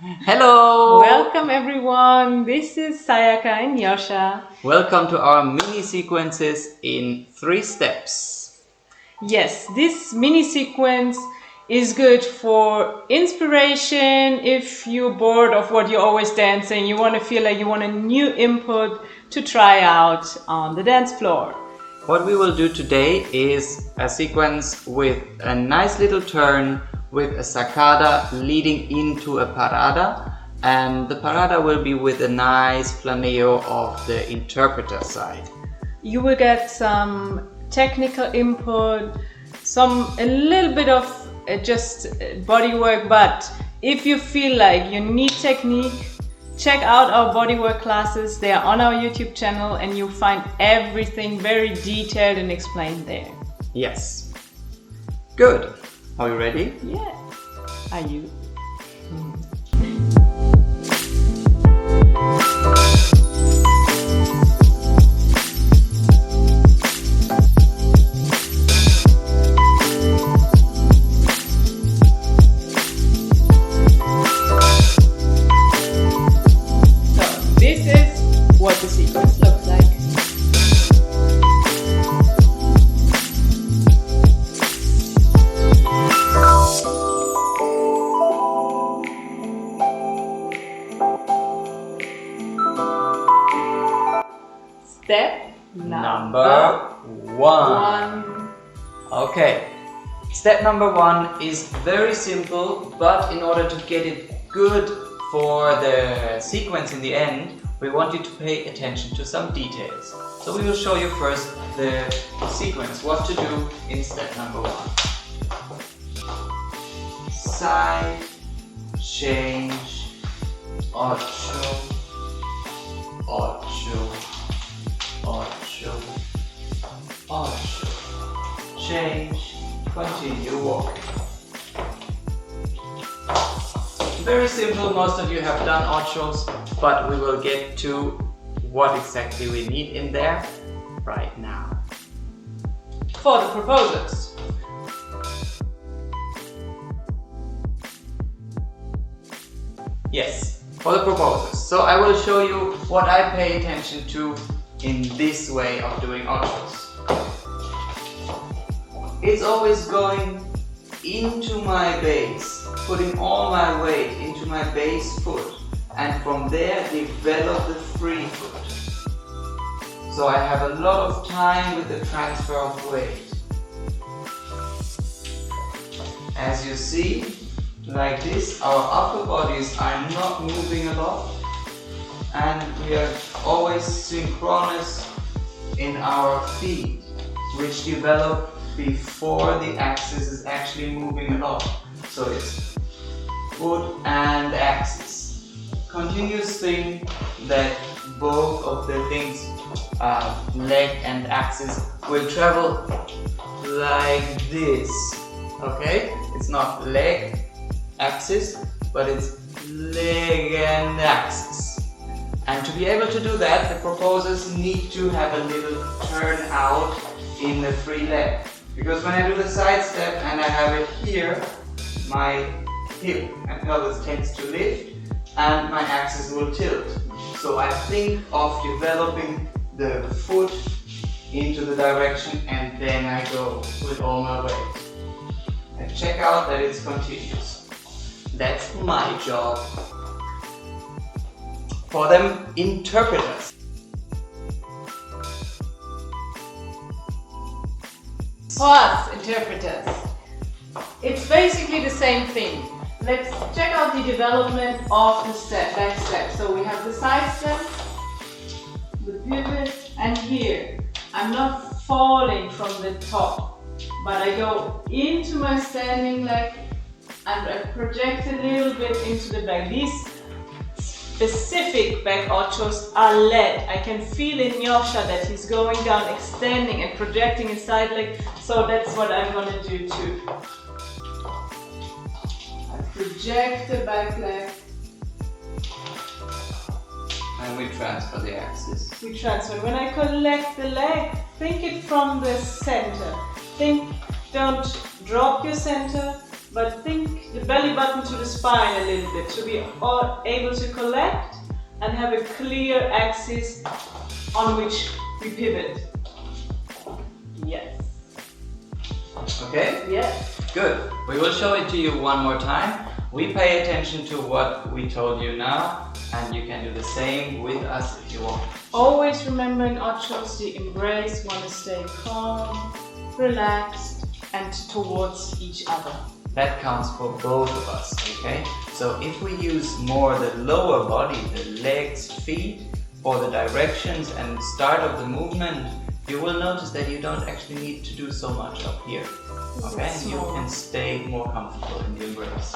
Hello! Welcome everyone, this is Sayaka and Joscha. Welcome to our mini sequences in 3 steps. Yes, this mini sequence is good for inspiration if you're bored of what you're always dancing, you want to feel like you want a new input to try out on the dance floor. What we will do today is a sequence with a nice little turn with a Sacada leading into a Parada, and the Parada will be with a nice flaneo of the interpreter side. You will get some technical input, a little bit of just body work, but if you feel like you need technique, check out our bodywork classes. They are on our YouTube channel and you'll find everything very detailed and explained there. Yes. Good. Are you ready? Yeah. Are you? So this is what the sequence looks like. Step Number 1. Okay. Step number 1 is very simple, but in order to get it good for the sequence in the end, we want you to pay attention to some details. So we will show you first the sequence, what to do in step number 1. Side, change, ocho, ocho, ocho, ocho, change, continue walking. Very simple, most of you have done ochos, but we will get to what exactly we need in there right now. for the proposers. Yes, for the proposers. So I will show you what I pay attention to in this way of doing ochos. It's always going into my base, putting all my weight into my base foot, and from there develop the free foot. So I have a lot of time with the transfer of weight. As you see, like this, our upper bodies are not moving a lot, and we are always synchronous in our feet, which develop before the axis is actually moving a lot. So it's foot and axis. Continuous thing that both of the things, leg and axis, will travel like this. Okay? It's not leg, axis, but it's leg and axis. And to be able to do that, the proposers need to have a little turn out in the free leg. Because when I do the side step and I have it here, my hip and pelvis tends to lift and my axis will tilt. So I think of developing the foot into the direction and then I go with all my weight. And check out that it's continuous. That's my job. For them interpreters. For us, interpreters, it's basically the same thing. Let's check out the development of the step, back step. So we have the side step, the pivot, and here. I'm not falling from the top, but I go into my standing leg and I project a little bit into the back. These specific back ochos are led. I can feel in Joscha that he's going down, extending and projecting his side leg. So that's what I'm going to do too. I project the back leg. And we transfer the axis. We transfer. When I collect the leg, think it from the center. Don't drop your center. but think the belly button to the spine a little bit to be able to collect and have a clear axis on which we pivot. Yes. Okay? Yes. Good. We will show it to you one more time. We pay attention to what we told you now, and you can do the same with us if you want. Always remember in ochos the embrace, want to stay calm, relaxed, and towards each other. That counts for both of us, okay? So if we use more the lower body, the legs, feet, for the directions and start of the movement, you will notice that you don't actually need to do so much up here. Okay? And you can stay more comfortable in the embrace.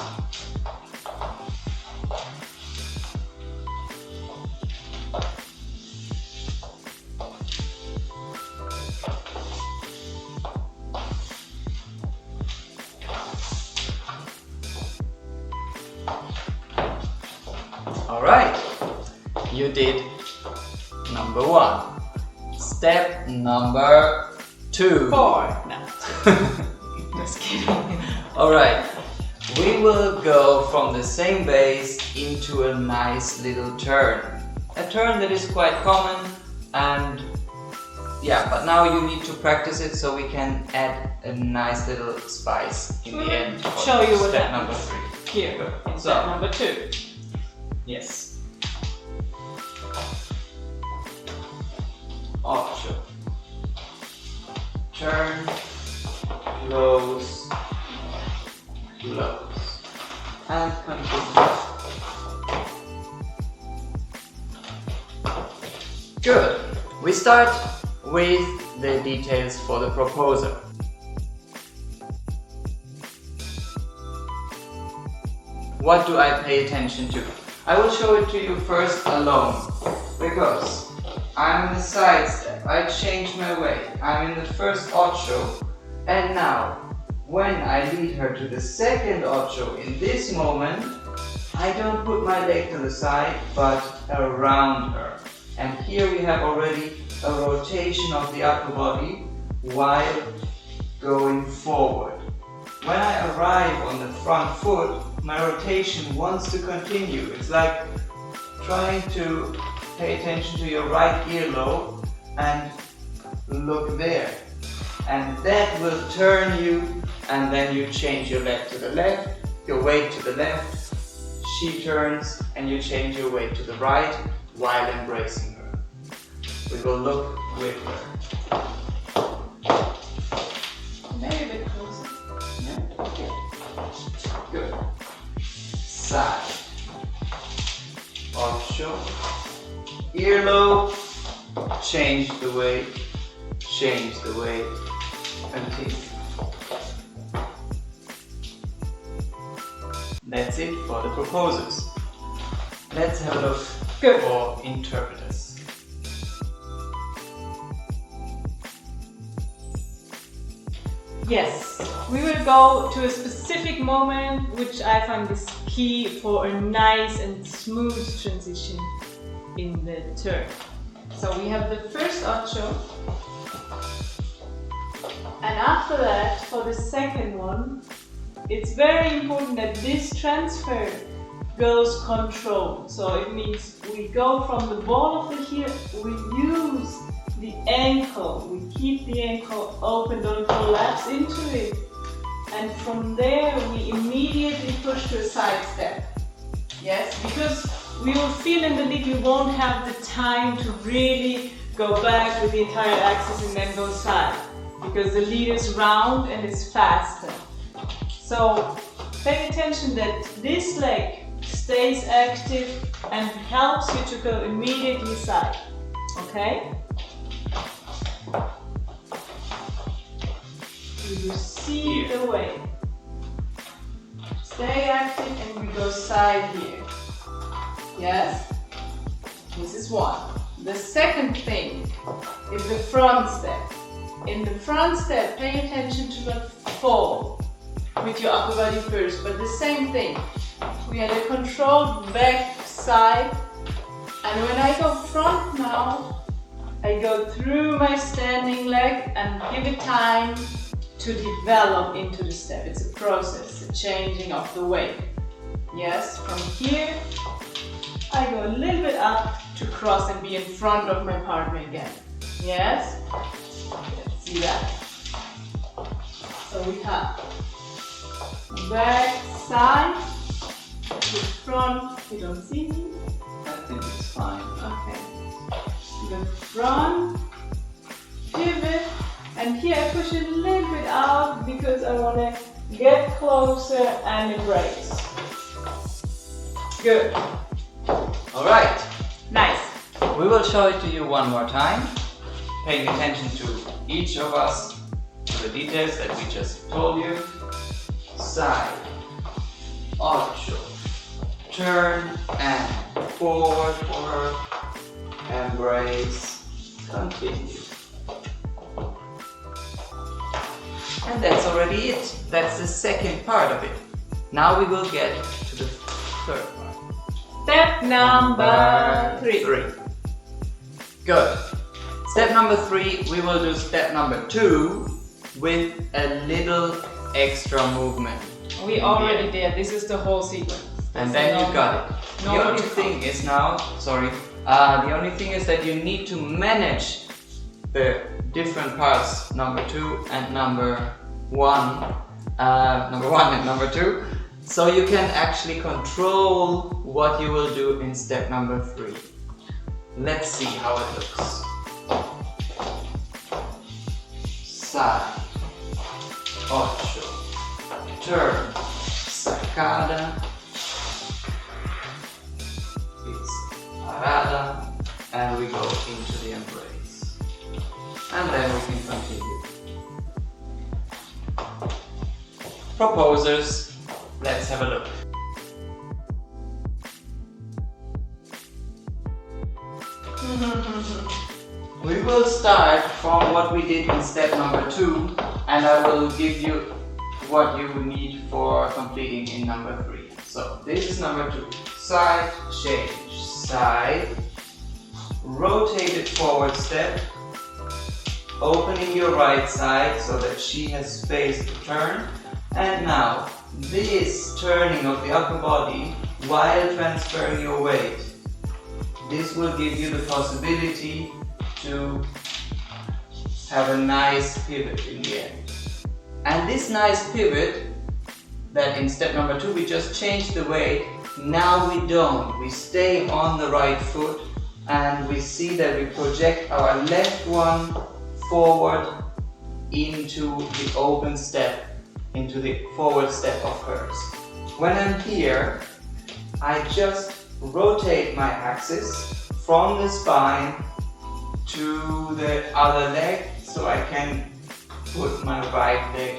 Alright, you did number 1. Step number 2. 4. No. Just kidding. Alright, we will go from the same base into a nice little turn. A turn that is quite common, and yeah, but now you need to practice it so we can add a nice little spice in the end. Show you what step happens. number 3. Here, in step number 2. Yes. Ocho. Turn, close, close. And continue. Good. We start with the details for the proposer. What do I pay attention to? I will show it to you first alone, because I'm in the side step, I change my weight, I'm in the first ocho, and now, when I lead her to the second ocho in this moment, I don't put my leg to the side, but around her. And here we have already a rotation of the upper body while going forward. When I arrive on the front foot, my rotation wants to continue. It's like trying to pay attention to your right earlobe and look there. And that will turn you, and then you change your leg to the left, your weight to the left. She turns and you change your weight to the right while embracing her. We will look with her. Maybe a bit closer. Yeah, okay. Good. Side. Ocho. Earlobe. Change the weight. Change the weight. Continue. That's it for the proposers. Let's have a look for interpreters. Yes, we will go to a specific moment which I find is key for a nice and smooth transition in the turn. So we have the first ocho, and after that, for the second one, it's very important that this transfer goes controlled. So it means we go from the ball of the heel, we use the ankle, we keep the ankle open, don't collapse into it. And from there we immediately push to a side step. Yes, because we will feel in the lead we won't have the time to really go back with the entire axis and then go side. Because the lead is round and it's faster. So pay attention that this leg stays active and helps you to go immediately side. Okay? You see the way. Stay active and we go side here. Yes? This is one. The second thing is the front step. In the front step, pay attention to not fall with your upper body first, but the same thing. We had a controlled back side, and when I go front now, I go through my standing leg and give it time to develop into the step. It's a process. It changing of the weight. Yes, from here I go a little bit up to cross and be in front of my partner again. Yes, let's see that. So we have back, side, to front. You don't see me? I think it's fine. Okay. The front, pivot, and here I push it a little bit out because I want to get closer and embrace. Good. Alright, Nice. we will show it to you one more time, paying attention to each of us, to the details that we just told you. Side, ocho, turn and forward for her, embrace, continue. And that's already it. That's the second part of it. Now we will get to the third part. Step number 3. Good. Step number 3, we will do step number 2 with a little extra movement. We already did. This is the whole sequence. And then you got it. The only thing is now, the only thing is that you need to manage the different parts, number 2 and number 1, number 1 and number 2, so you can actually control what you will do in step number 3. Let's see how it looks. Side, ocho, turn, sacada, it's parada, and we go into the embrace. And then we can continue. Proposers, let's have a look. We will start from what we did in step number 2, and I will give you what you need for completing in number 3. So this is number 2. Side, change, side, rotated forward step, opening your right side so that she has space to turn. And now, this turning of the upper body while transferring your weight. This will give you the possibility to have a nice pivot in the end. And this nice pivot, that in step number 2 we just changed the weight, now we don't. We stay on the right foot and we see that we project our left one forward into the open step, into the forward step of hers. When I'm here, I just rotate my axis from the spine to the other leg so I can put my right leg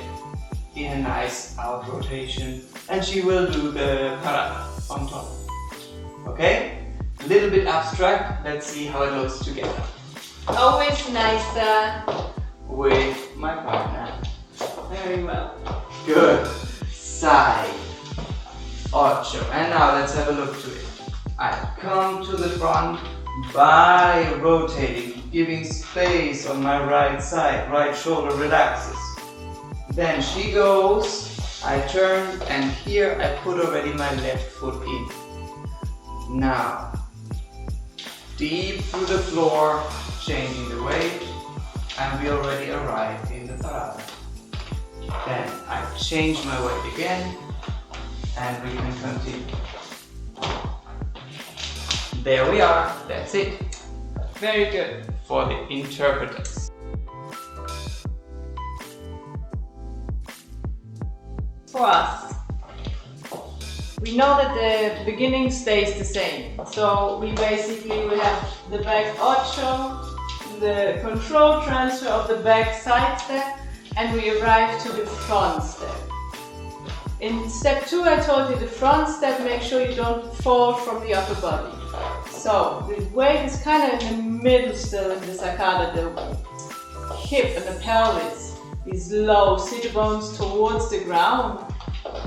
in a nice out rotation, and she will do the parada on top. Okay? A little bit abstract, let's see how it looks together. Always nicer. With my partner. Very well. Good. Side. Ocho. And now let's have a look to it. I come to the front by rotating, giving space on my right side. Right shoulder relaxes. Then she goes, I turn, and here I put already my left foot in. Now, deep through the floor, changing the weight, and we already arrived in the parada. Then I change my weight again, and we can continue. There we are, that's it. Very good. For the interpreters. For us, we know that the beginning stays the same. So we basically will have the back ocho, the control transfer of the back side step, and we arrive to the front step. In step 2 I told you the front step, make sure you don't fall from the upper body. So the weight is kind of in the middle still in the sacada. The hip and the pelvis is low, sit bones towards the ground.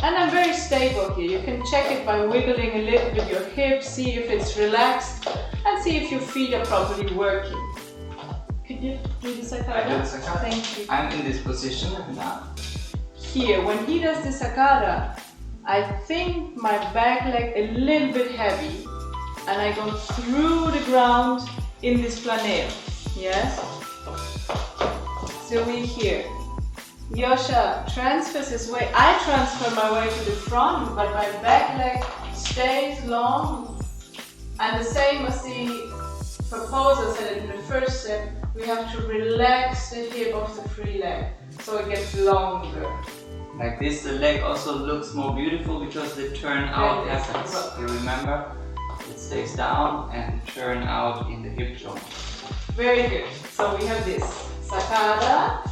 And I'm very stable here. You can check it by wiggling a little bit your hips, see if it's relaxed, and see if your feet are properly working. Could you do the sacada? I do the sacada. Thank you. I'm in this position now. here, when he does the Sacada, I think my back leg a little bit heavy, and I go through the ground in this planeo. Yes? So we here. Joscha transfers his weight. I transfer my weight to the front, but my back leg stays long. And the same as the proposal said in the first step, we have to relax the hip of the free leg so it gets longer. Like this, the leg also looks more beautiful because the turn out happens. You remember? It stays down and turn out in the hip joint. Very good. So we have this Sacada,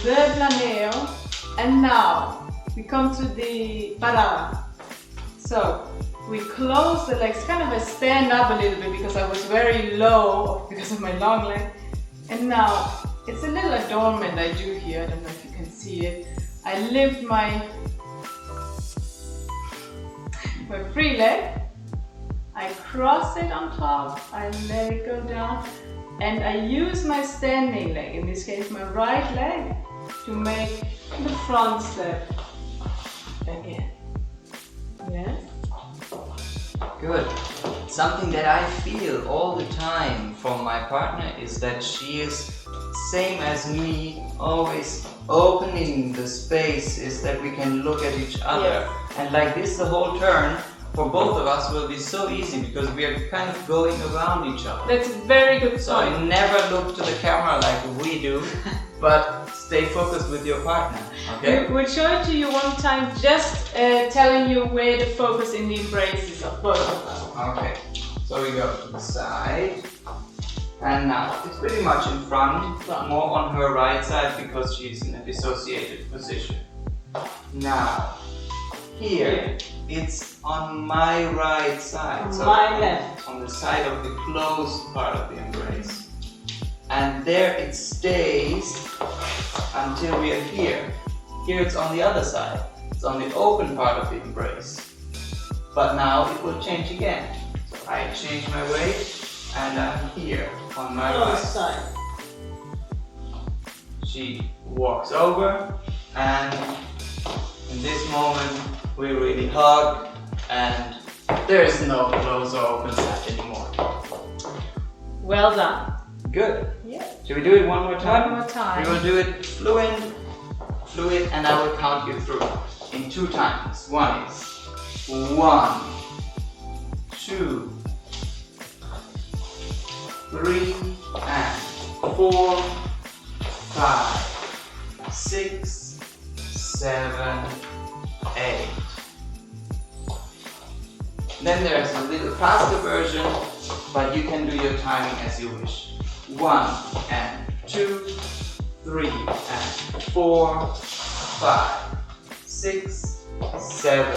the planeo, and now we come to the Parada. So we close the legs, kind of a stand up a little bit because I was very low because of my long leg. And now it's a little adornment I do here, I don't know if you can see it. I lift my free leg, I cross it on top, I let it go down, and I use my standing leg, in this case my right leg, to make the front step again. Yes? Good. Something that I feel all the time from my partner is that she is same as me, always opening the spaces that we can look at each other. Yes. And like this, the whole turn for both of us will be so easy because we are kind of going around each other. That's a very good So point. I never look to the camera like we do, but stay focused with your partner, okay? We'll show it to you one time, just telling you where the focus in the embraces of both of us. Okay, so we go to the side, and now it's pretty much in front, more on her right side because she's in a dissociated position. Now, here, it's on my right side, so my left. on the side of the closed part of the embrace. And there it stays until we are here. Here it's on the other side, it's on the open part of the embrace. But now it will change again. So I change my weight and I'm here on my right side. She walks over, and in this moment we really hug, and there is no close or open side anymore. Well done. Good. Yeah. Should we do it one more time? One more time. We will do it fluid, and I will count you through in 2 times. One is 1, 2, 3, and 4, 5, 6, 7, 8. Then there's a little faster version, but you can do your timing as you wish. 1 and 2, 3 and 4, 5, 6, 7,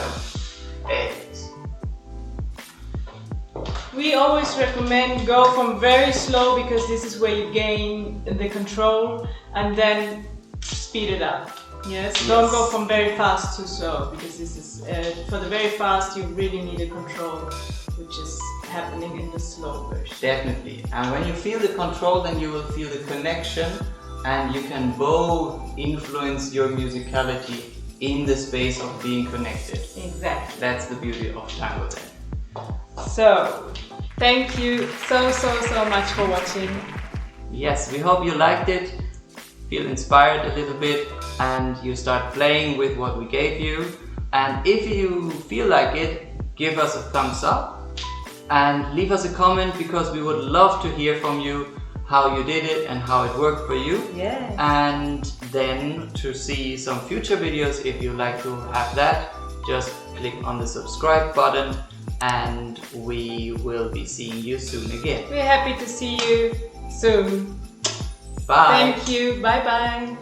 8. We always recommend go from very slow because this is where you gain the control, and then speed it up. Yes, don't go from very fast to slow because this is for the very fast you really need a control, which is happening in the slow version. Definitely. And when you feel the control, then you will feel the connection, and you can both influence your musicality in the space of being connected. Exactly. That's the beauty of tango then. So, thank you so much for watching. Yes, we hope you liked it, feel inspired a little bit, and you start playing with what we gave you. And if you feel like it, give us a thumbs up and leave us a comment, because we would love to hear from you how you did it and how it worked for you. Yes. And then to see some future videos, if you like to have that, just click on the subscribe button, and we will be seeing you soon again. We're happy to see you soon. Bye. Thank you. Bye bye.